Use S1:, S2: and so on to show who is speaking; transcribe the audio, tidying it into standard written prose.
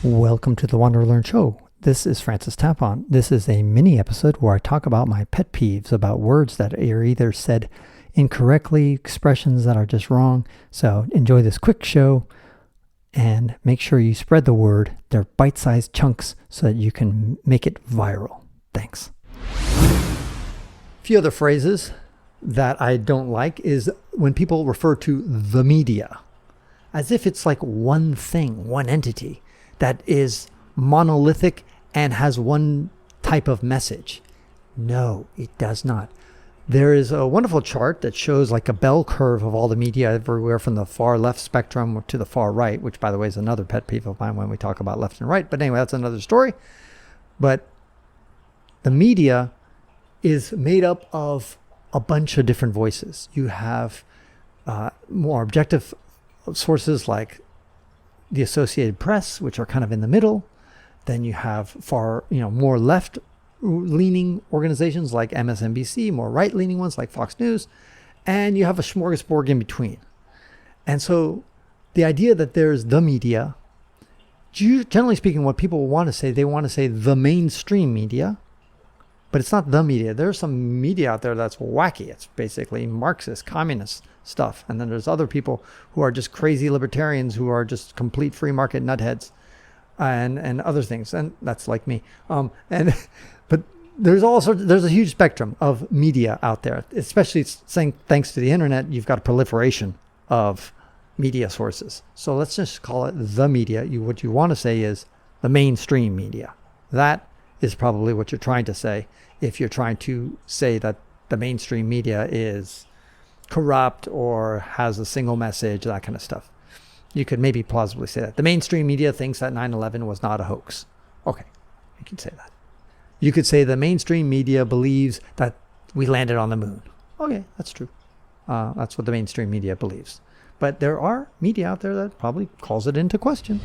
S1: Welcome to the WanderLearn show. This is Francis Tapon. This is a mini episode where I talk about my pet peeves about words that are either said incorrectly, expressions that are just wrong. So enjoy this quick show and make sure you spread the word. They're bite-sized chunks so that you can make it viral. Thanks. A few other phrases that I don't like is when people refer to the media as if it's like one thing, one entity that is monolithic and has one type of message. No, it does not. There is a wonderful chart that shows like a bell curve of all the media everywhere from the far left spectrum to the far right, which by the way is another pet peeve of mine when we talk about left and right. But anyway, that's another story. But the media is made up of a bunch of different voices. You have more objective sources like the Associated Press, which are kind of in the middle. Then you have more left-leaning organizations like MSNBC, more right-leaning ones like Fox News, and you have a smorgasbord in between. And so the idea that there's the media, generally speaking, what people want to say, they want to say the mainstream media, but it's not the media. There's some media out there that's wacky. It's basically Marxist, communist stuff. And then there's other people who are just crazy libertarians who are just complete free market nutheads and other things. And that's like me. But there's a huge spectrum of media out there, especially saying thanks to the internet, you've got a proliferation of media sources. So let's just call it the media. What you want to say is the mainstream media. That is probably what you're trying to say if you're trying to say that the mainstream media is corrupt or has a single message, that kind of stuff. You could maybe plausibly say that. The mainstream media thinks that 9/11 was not a hoax. Okay, you can say that. You could say the mainstream media believes that we landed on the moon. Okay, that's true. That's what the mainstream media believes. But there are media out there that probably calls it into question.